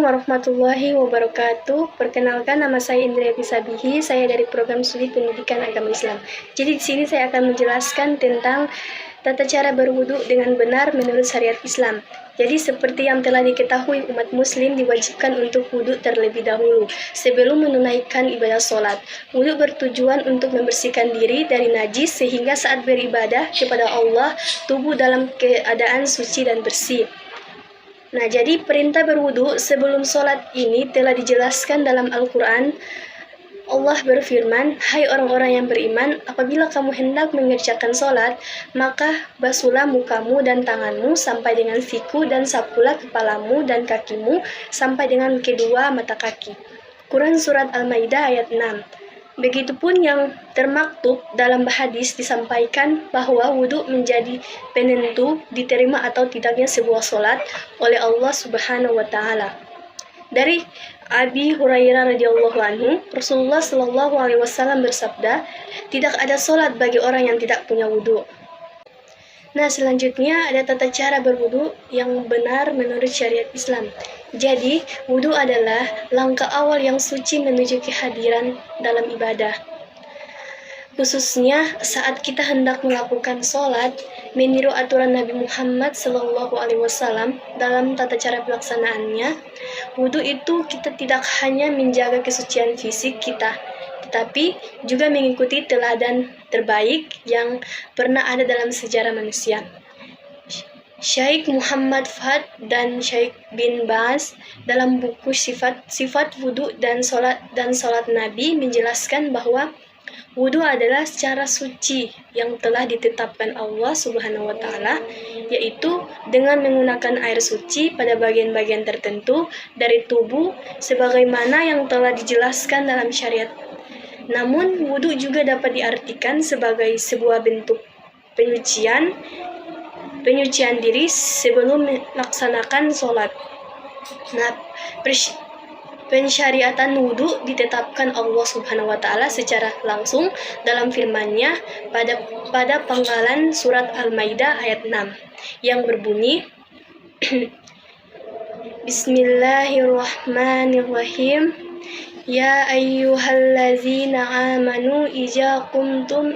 warahmatullahi wabarakatuh. Perkenalkan, nama saya Indriati Sabihi. Saya dari program studi pendidikan agama Islam. Jadi di sini saya akan menjelaskan tentang tata cara berwudu dengan benar menurut syariat Islam. Jadi seperti yang telah diketahui, umat muslim diwajibkan untuk wudu terlebih dahulu sebelum menunaikan ibadah sholat. Wudu bertujuan untuk membersihkan diri dari najis sehingga saat beribadah kepada Allah, tubuh dalam keadaan suci dan bersih. Nah, jadi perintah berwudu sebelum sholat ini telah dijelaskan dalam Al-Quran. Allah berfirman, "Hai orang-orang yang beriman, apabila kamu hendak mengerjakan sholat, maka basuhlah mukamu dan tanganmu sampai dengan siku dan sapulah kepalamu dan kakimu sampai dengan kedua mata kaki." Quran Surat Al-Maidah ayat 6. Begitupun yang termaktub dalam hadis disampaikan bahwa wudhu menjadi penentu diterima atau tidaknya sebuah sholat oleh Allah Subhanahu wa Ta'ala. Dari Abi Hurairah radhiyallahu anhu, Rasulullah Shallallahu alaihi wasallam bersabda, "Tidak ada sholat bagi orang yang tidak punya wudhu." Nah, selanjutnya ada tata cara berwudu yang benar menurut syariat Islam. Jadi, wudu adalah langkah awal yang suci menuju kehadiran dalam ibadah. Khususnya saat kita hendak melakukan sholat, meniru aturan Nabi Muhammad SAW dalam tata cara pelaksanaannya. Wudu itu kita tidak hanya menjaga kesucian fisik kita, tetapi juga mengikuti teladan terbaik yang pernah ada dalam sejarah manusia. Syekh Muhammad Fad dan Syekh bin Baz dalam buku Sifat Wudu dan Salat Nabi menjelaskan bahwa wudu adalah cara suci yang telah ditetapkan Allah Subhanahu wa Ta'ala, yaitu dengan menggunakan air suci pada bagian-bagian tertentu dari tubuh sebagaimana yang telah dijelaskan dalam syariat. Namun, wudu juga dapat diartikan sebagai sebuah bentuk penyucian diri sebelum melaksanakan sholat. Nah, pensyariatan wudu ditetapkan Allah Subhanahu wa Ta'ala secara langsung dalam firman-Nya pada panggalan surat Al-Maidah ayat 6 yang berbunyi Bismillahirrahmanirrahim. Ya ayyuhallazina amanu idza qumtum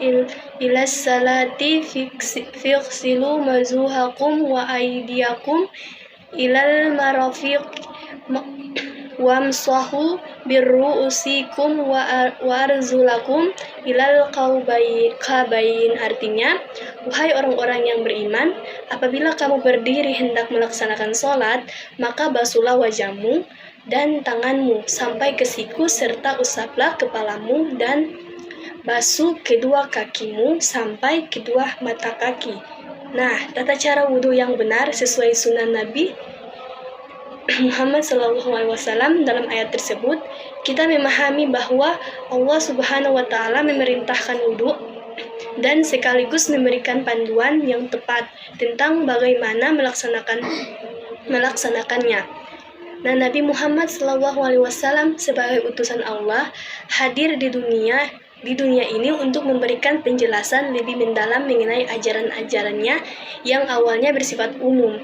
ilas salati fighsilu wujuhakum wa aydiyakum ilal marafiq wamsahu birru'usikum wa arzulakum ilal kabain. Artinya, wahai orang-orang yang beriman, apabila kamu berdiri hendak melaksanakan sholat, maka basuhlah wajahmu dan tanganmu sampai ke siku serta usaplah kepalamu dan basuh kedua kakimu sampai kedua mata kaki. Nah, tata cara wudhu yang benar sesuai sunnah Nabi Muhammad SAW dalam ayat tersebut, kita memahami bahwa Allah Subhanahu wa Ta'ala memerintahkan wudhu dan sekaligus memberikan panduan yang tepat tentang bagaimana melaksanakannya. Nah, Nabi Muhammad SAW sebagai utusan Allah hadir di dunia ini untuk memberikan penjelasan lebih mendalam mengenai ajaran-ajarannya yang awalnya bersifat umum.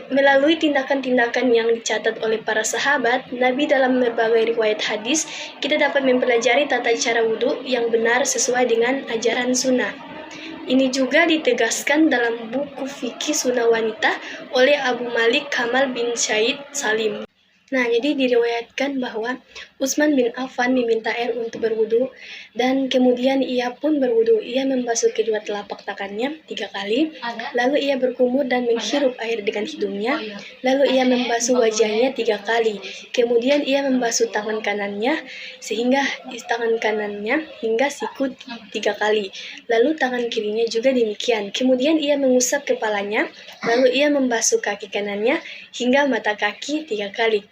Melalui tindakan-tindakan yang dicatat oleh para sahabat Nabi dalam berbagai riwayat hadis, kita dapat mempelajari tata cara wudhu yang benar sesuai dengan ajaran sunnah. Ini juga ditegaskan dalam buku Fikih Sunnah Wanita oleh Abu Malik Kamal bin Syed Salim. Nah, jadi diriwayatkan bahwa Utsman bin Affan meminta air untuk berwudu dan kemudian ia pun berwudu. Ia membasuh kedua telapak tangannya 3 kali, lalu ia berkumur dan menghirup air dengan hidungnya, lalu ia membasuh wajahnya 3 kali, kemudian ia membasuh tangan kanannya hingga siku 3 kali, lalu tangan kirinya juga demikian. Kemudian ia mengusap kepalanya, lalu ia membasuh kaki kanannya hingga mata kaki 3 kali.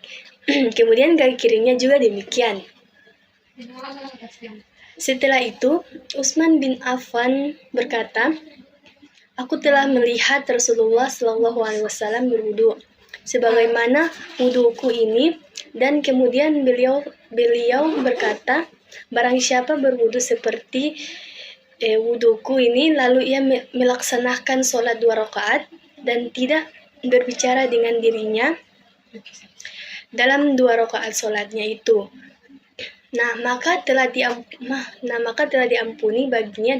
Kemudian kaki kirinya juga demikian. Setelah itu, Utsman bin Affan berkata, "Aku telah melihat Rasulullah SAW berwudu sebagaimana wuduku ini," dan kemudian beliau berkata, "Barang siapa berwudu seperti wuduku ini, lalu ia melaksanakan sholat 2 rakaat dan tidak berbicara dengan dirinya dalam 2 rakaat sholatnya itu. Maka telah diampuni baginya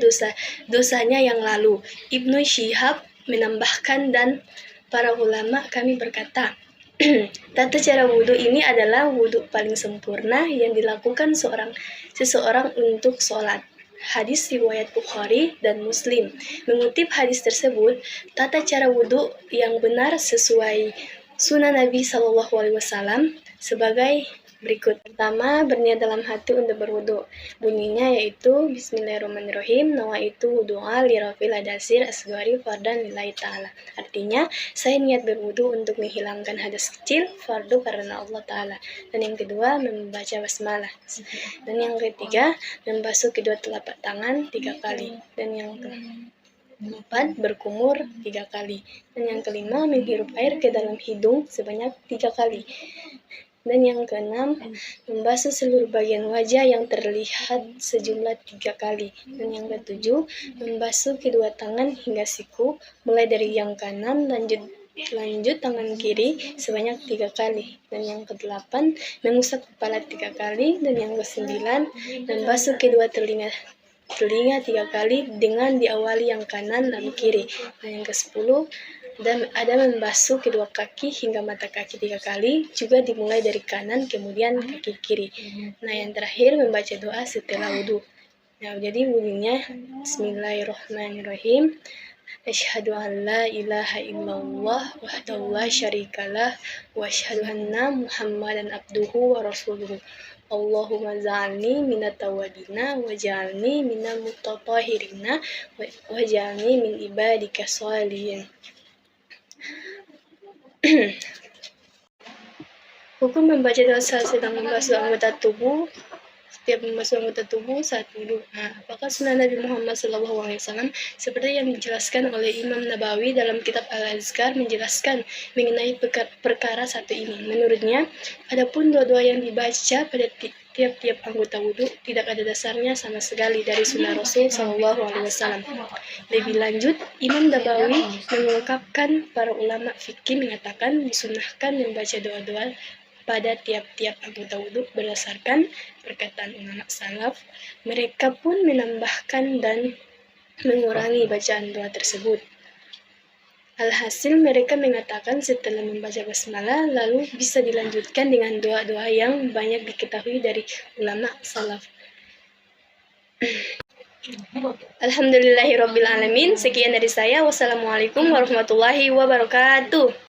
dosanya yang lalu. Ibnu Syihab menambahkan, dan para ulama kami berkata, tata cara wudhu ini adalah wudhu paling sempurna yang dilakukan seseorang untuk sholat. Hadis riwayat Bukhari dan Muslim. Mengutip hadis tersebut, tata cara wudhu yang benar sesuai sunnah Nabi SAW sebagai berikut. Pertama, berniat dalam hati untuk berwudu. Bunyinya yaitu Bismillahirrahmanirrahim. Nawaitu wudu'a li rafil hadasir asghari fardan lillahi ta'ala. Artinya, saya niat berwudu untuk menghilangkan hadas kecil fardu karena Allah Ta'ala. Dan yang kedua, membaca basmalah. Dan yang ketiga, membasuh kedua telapak tangan 3 kali. Dan yang keempat, berkumur 3 kali. Dan yang kelima, menghirup air ke dalam hidung sebanyak 3 kali. Dan yang keenam, membasuh seluruh bagian wajah yang terlihat sejumlah 3 kali. Dan yang ketujuh, membasuh kedua tangan hingga siku, mulai dari yang kanan lanjut tangan kiri sebanyak 3 kali. Dan yang kedelapan, mengusap kepala 3 kali. Dan yang kesembilan, membasuh kedua telinga 3 kali dengan diawali yang kanan dan kiri. Dan yang ke-10, dan ada membasuh kedua kaki hingga mata kaki 3 kali, juga dimulai dari kanan kemudian kaki kiri. Yang terakhir membaca doa setelah wudhu. Jadi bunyinya Bismillahirrahmanirrahim. Asyhadu an la ilaha illallah wahdahu la syarikalah wa asyhadu anna Muhammadan abduhu wa rasuluhu. Allahumma ja'alni minat tawabina wa ja'alni minal mutatahhirina wa ja'alni min ibadika sholihin. Hukum membaca doa saat sedang membasuh anggota tubuh. Setiap membasuh anggota tubuh saat wudhu. Apakah sunnah Nabi Muhammad SAW seperti yang dijelaskan oleh Imam Nabawi dalam kitab Al-Azkar menjelaskan mengenai perkara satu ini. Menurutnya, adapun doa-doa yang dibaca pada tiap-tiap anggota wudhu tidak ada dasarnya sama sekali dari sunnah Rasul SAW. Lebih lanjut, Imam Nabawi mengungkapkan para ulama fikih mengatakan disunnahkan membaca doa-doa pada tiap-tiap anggota wudhu berdasarkan perkataan ulama salaf. Mereka pun menambahkan dan mengurangi bacaan doa tersebut. Alhasil mereka mengatakan setelah membaca basmalah lalu bisa dilanjutkan dengan doa-doa yang banyak diketahui dari ulama salaf. Alhamdulillahirabbil alamin. Sekian dari saya. Wassalamualaikum warahmatullahi wabarakatuh.